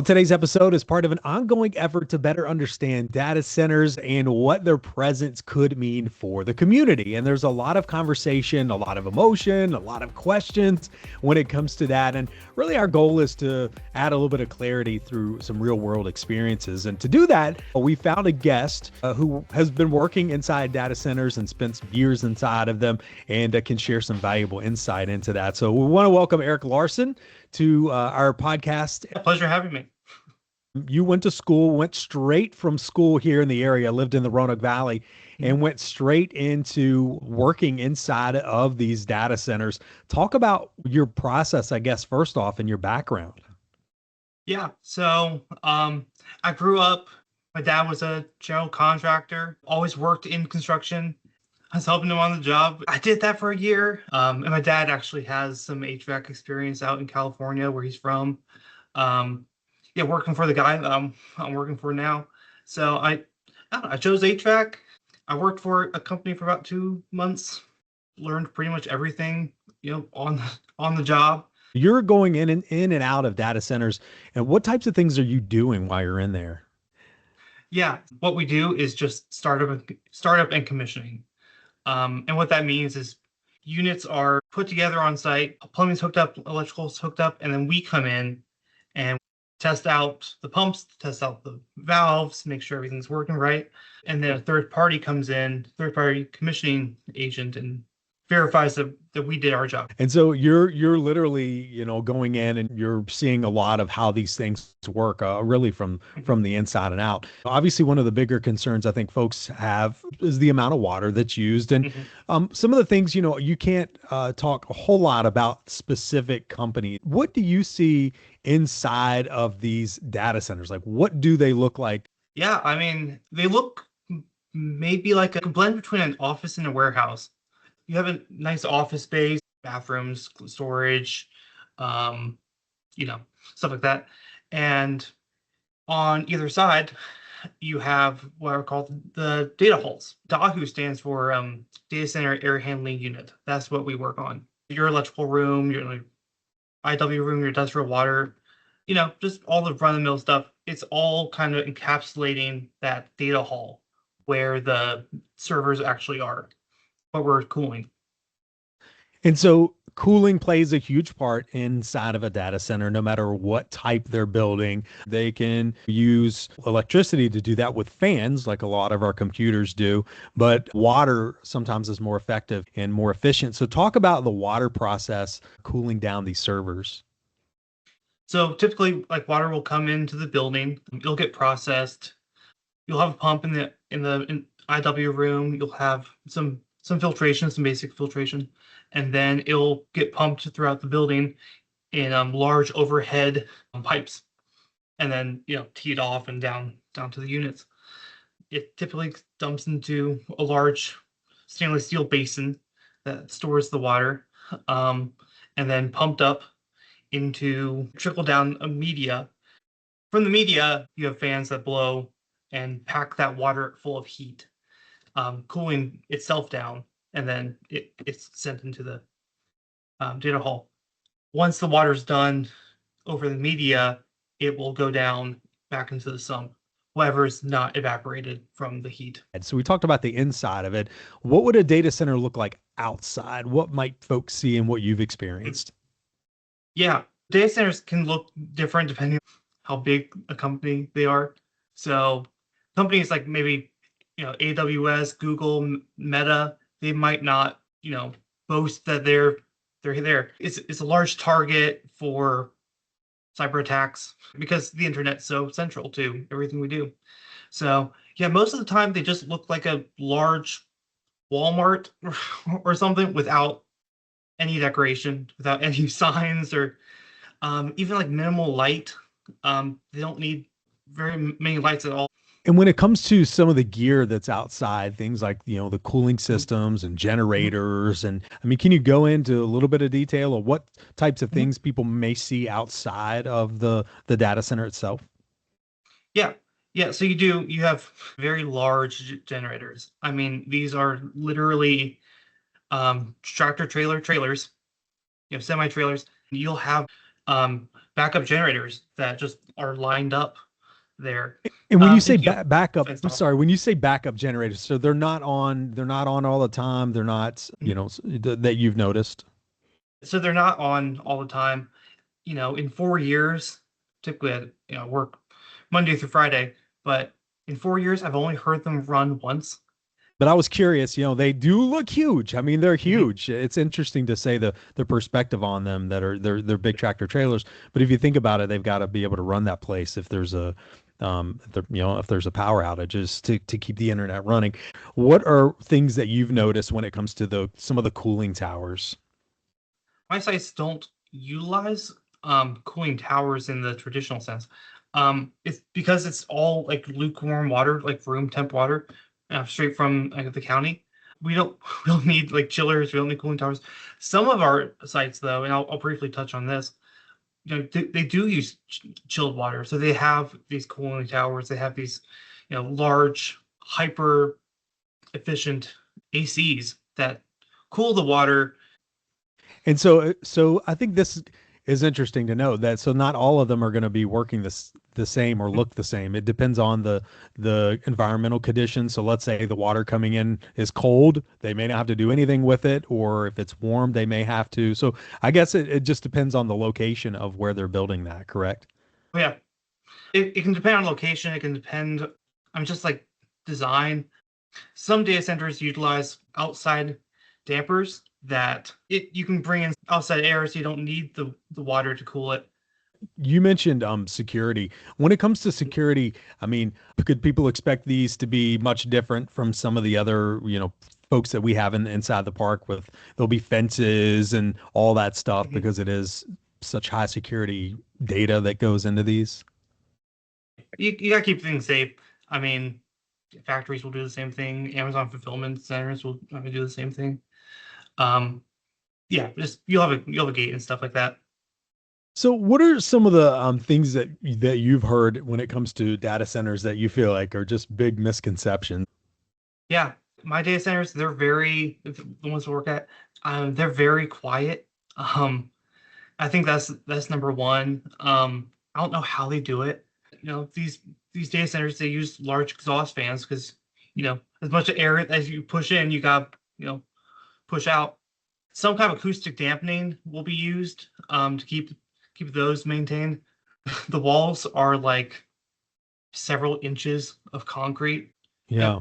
Today's episode is part of an ongoing effort to better understand data centers and what their presence could mean for the community. And there's a lot of conversation, a lot of emotion, a lot of questions when it comes to that. And really, our goal is to add a little bit of clarity through some real world experiences. And to do that, we found a guest who has been working inside data centers and spent some years inside of them and can share some valuable insight into that. So we want to welcome Eric Larson to our podcast. A pleasure having me. You went to school, went straight from school here in the area, lived in the Roanoke Valley, and went straight into working inside of these data centers. Talk about your process, I guess, first off, and your background. Yeah, so I grew up, my dad was a general contractor, always worked in construction. I was helping him on the job. I did that for a year. And my dad actually has some HVAC experience out in California where he's from. Yeah, working for the guy that I'm working for now. So I chose HVAC. I worked for a company for about 2 months, learned pretty much everything, on the job. You're going in and out of data centers, and what types of things are you doing while you're in there? Yeah, what we do is just startup and commissioning. And what that means is units are put together on site, plumbing's hooked up, electrical's hooked up, and then we come in and test out the pumps, test out the valves, make sure everything's working right. And then a third party comes in, third party commissioning agent, and verifies that we did our job. And so you're literally, going in and you're seeing a lot of how these things work, really from the inside and out. Obviously, one of the bigger concerns I think folks have is the amount of water that's used, and some of the things, you can't talk a whole lot about specific companies. What do you see inside of these data centers? Like, what do they look like? Yeah, I mean, they look maybe like a blend between an office and a warehouse. You have a nice office space, bathrooms, storage, stuff like that. And on either side, you have what are called the data halls. DAHU stands for Data Center Air Handling Unit. That's what we work on. Your electrical room, your IW room, your industrial water, just all the run-of-the-mill stuff. It's all kind of encapsulating that data hall where the servers actually are, what we're cooling. And so cooling plays a huge part inside of a data center, no matter what type they're building. They can use electricity to do that with fans, like a lot of our computers do, but water sometimes is more effective and more efficient. So talk about the water process cooling down these servers. So typically, like, water will come into the building, it'll get processed. You'll have a pump in the IW room. You'll have some filtration, some basic filtration, and then it'll get pumped throughout the building in large overhead pipes, and then teed off and down to the units. It typically dumps into a large stainless steel basin that stores the water, and then pumped up into trickle down media. From the media, you have fans that blow and pack that water full of heat, cooling itself down, and then it's sent into the data hall. Once the water's done over the media, it will go down back into the sump, whatever is not evaporated from the heat. And so we talked about the inside of it. What would a data center look like outside? What might folks see in what you've experienced? Yeah, data centers can look different depending on how big a company they are. So companies like maybe AWS, Google, Meta, they might not boast that they're there. It's a large target for cyber attacks because the internet's so central to everything we do. So yeah, most of the time they just look like a large Walmart or something without any decoration, without any signs, or even like minimal light. They don't need very many lights at all. And when it comes to some of the gear that's outside, things like, the cooling systems and generators, and I mean, can you go into a little bit of detail of what types of things people may see outside of the data center itself? Yeah. Yeah. So you have very large generators. I mean, these are literally tractor trailers, semi trailers. You'll have backup generators that just are lined up there. And when you say And you backup, I'm install. sorry, when you say backup generators, so they're not on all the time. They're not, that you've noticed. So they're not on all the time. In 4 years, typically I work Monday through Friday, but in 4 years I've only heard them run once. But I was curious, they do look huge. I mean, they're Mhm. huge. It's interesting to say the perspective on them that are they're big tractor trailers. But if you think about it, they've got to be able to run that place if there's a if there's a power outages to keep the internet running. What are things that you've noticed when it comes to the some of the cooling towers? My sites don't utilize cooling towers in the traditional sense. It's because it's all like lukewarm water, like room temp water, straight from like the county. We don't we don't need like chillers. We don't need cooling towers. Some of our sites, though, and I'll briefly touch on this. They do use chilled water, so they have these cooling towers. They have these, large, hyper efficient ACs that cool the water. And so I think this is interesting to know that so not all of them are going to be working the same or look the same. It depends on the environmental conditions. So let's say the water coming in is cold, they may not have to do anything with it, or if it's warm, they may have to. So I guess it just depends on the location of where they're building that, correct? Oh, yeah, it can depend on location. It can depend on just like design. Some data centers utilize outside dampers that you can bring in outside air, so you don't need the water to cool it. You mentioned security. When it comes to security, I mean, could people expect these to be much different from some of the other, folks that we have inside the park with there'll be fences and all that stuff Mhm. because it is such high security data that goes into these? You gotta keep things safe. I mean, factories will do the same thing. Amazon fulfillment centers will do the same thing. Um, yeah, just you'll have a gate and stuff like that. So what are some of the things that you've heard when it comes to data centers that you feel like are just big misconceptions? Yeah, my data centers, they're the ones to work at. They're very quiet. Um, I think that's number one. I don't know how they do it. These data centers, they use large exhaust fans because as much air as you push in, you got push out. Some kind of acoustic dampening will be used to keep those maintained. The walls are like several inches of concrete. You Yeah.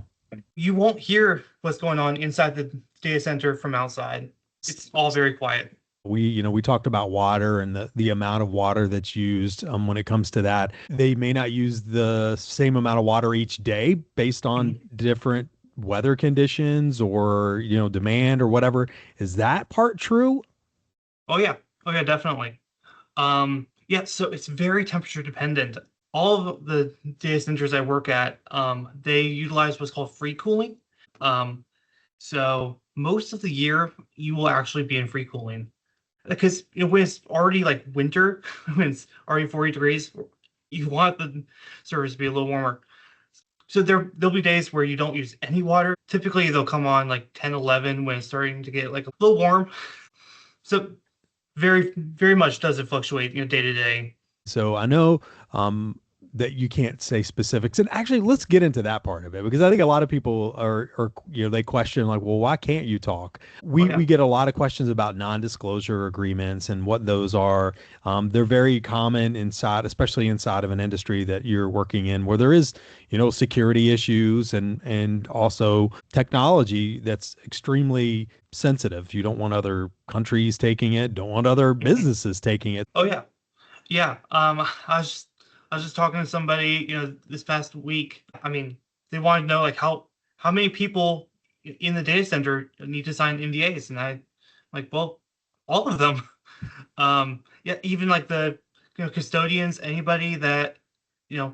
you won't hear what's going on inside the data center from outside. It's all very quiet. We talked about water and the amount of water that's used when it comes to that. They may not use the same amount of water each day based on Mhm. different weather conditions or, demand or whatever. Is that part true? Oh yeah, oh yeah, definitely. Yeah, so it's very temperature dependent. All of the data centers I work at, they utilize what's called free cooling. Um, so most of the year you will actually be in free cooling because when it's already like winter, when it's already 40 degrees, you want the service to be a little warmer. So there'll be days where you don't use any water. Typically they'll come on like 10, 11 when it's starting to get like a little warm. So very, very much does it fluctuate, day to day. So I know that you can't say specifics, and actually, let's get into that part of it because I think a lot of people are they question like, well, why can't you talk? Oh We yeah. get a lot of questions about non-disclosure agreements and what those are. They're very common inside, especially inside of an industry that you're working in, where there is security issues and also technology that's extremely sensitive. You don't want other countries taking it, don't want other Mhm. businesses taking it. Oh yeah. Yeah. I was just talking to somebody, this past week. I mean, they wanted to know like how many people in the data center need to sign NDAs, and I like, well, all of them. Yeah, even like the custodians, anybody that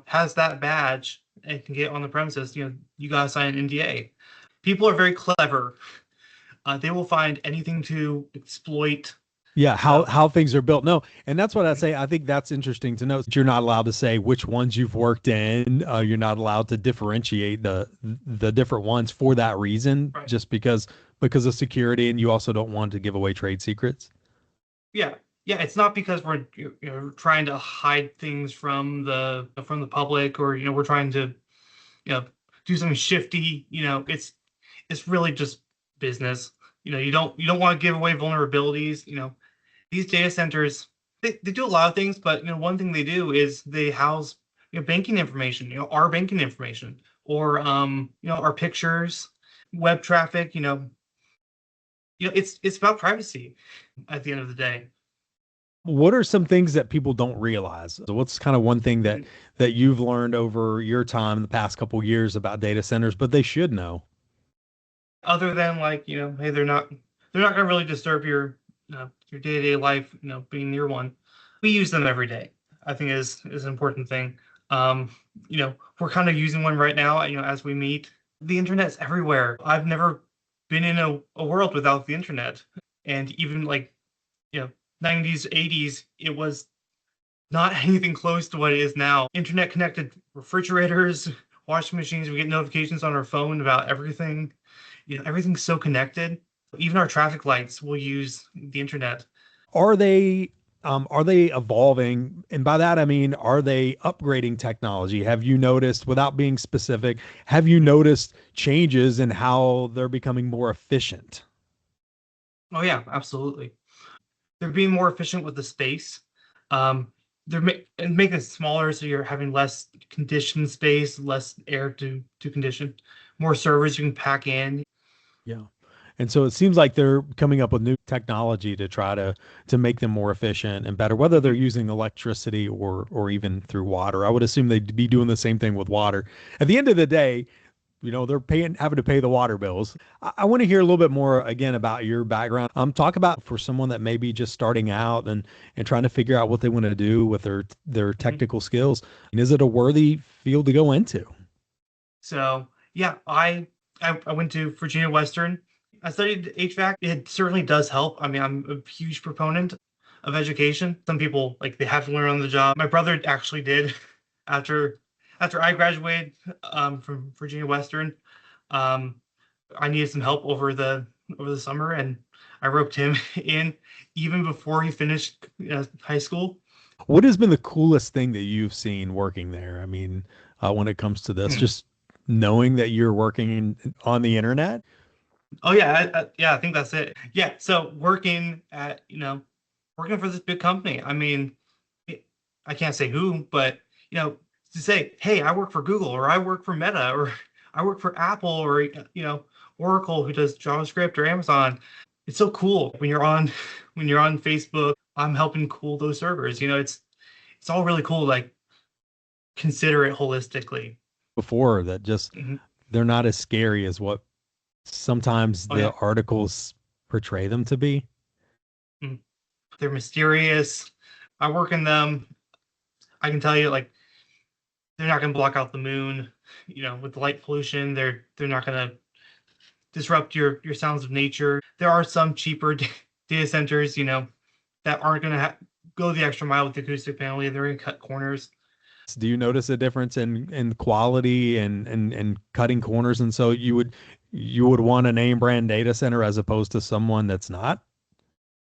has that badge and can get on the premises, you gotta sign an NDA. People are very clever. They will find anything to exploit. Yeah, how So how things are built. No, and that's what I say. I think that's interesting to know that you're not allowed to say which ones you've worked in. You're not allowed to differentiate the different ones for that reason, right. just because of security, and you also don't want to give away trade secrets. Yeah, Yeah, it's not because we're trying to hide things from the public, or we're trying to you know do something shifty. It's really just business. You don't want to give away vulnerabilities. These data centers, they do a lot of things, but one thing they do is they house banking information, our banking information, or our pictures, web traffic. It's about privacy at the end of the day. What are some things that people don't realize? So what's kind of one thing that Mhm. you've learned over your time in the past couple years about data centers, but they should know? Other than, like, hey, they're not going to really disturb your day-to-day life, being near one. We use them every day, I think, is an important thing. We're kind of using one right now, as we meet. The internet's everywhere. I've never been in a world without the internet. And even, like, you know 90s, 80s, it was not anything close to what it is now. Internet connected refrigerators, washing machines. We get notifications on our phone about everything. Everything's so connected. Even our traffic lights will use the internet. Are they evolving? And by that I mean, are they upgrading technology? Have you noticed, without being specific, have you Mhm. noticed changes in how they're becoming more efficient? Oh yeah, absolutely. They're being more efficient with the space. Um, and making it smaller, so you're having less conditioned space, less air to condition, more servers you can pack in. Yeah. And so it seems like they're coming up with new technology to try to make them more efficient and better, whether they're Mhm. using electricity or even through water. I would assume they'd be doing the same thing with water. At the end of the day, they're having to pay the water bills. I want to hear a little bit more again about your background. Talk about, for someone that may be just starting out and trying to figure out what they want to do with their Mhm. technical skills. And is it a worthy field to go into? So yeah, I went to Virginia Western. I studied HVAC. It certainly does help. I mean, I'm a huge proponent of education. Some people, like, they have to learn on the job. My brother actually did after after I graduated from Virginia Western. Um, I needed some help over the summer, and I roped him in even before he finished high school. What has been the coolest thing that you've seen working there? I mean, when it comes to this, Hmm. just knowing that you're working on the internet. Oh yeah, yeah, I think that's it. Yeah, so working for this big company. I mean, it- I can't say who, but to say, hey, I work for Google, or I work for Meta, or I work for Apple, or Oracle, who does JavaScript, or Amazon. It's so cool when you're on when you're on Facebook. I'm helping cool those servers. It's all really cool. Like, consider it holistically. Before that, just Mhm. they're not as scary as what sometimes Oh the yeah. articles portray them to be. Mhm. They're mysterious. I work in them. I can tell you, like, they're not going to block out the moon, with the light pollution. They're not going to disrupt your sounds of nature. There are some cheaper data centers, that aren't going to go the extra mile with the acoustic panel. They're going to cut corners. Do you notice a difference in quality and cutting corners? And so you would want a name brand data center as opposed to someone that's not?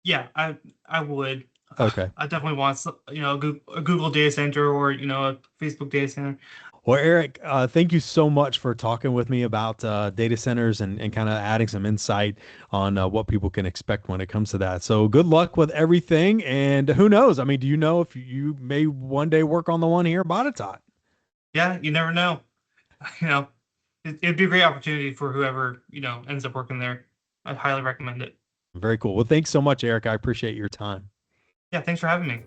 Yeah, I would. Okay. I definitely want a Google data center, or a Facebook data center. Well, Eric, thank you so much for talking with me about data centers and kind of adding some insight on what people can expect when it comes to that. So good luck with everything. And who knows? I mean, do you know if you may one day work on the one here in Botetourt? Yeah, you never know. You know, it'd be a great opportunity for whoever ends up working there. I'd highly recommend it. Very cool. Well, thanks so much, Eric. I appreciate your time. Yeah, thanks for having me.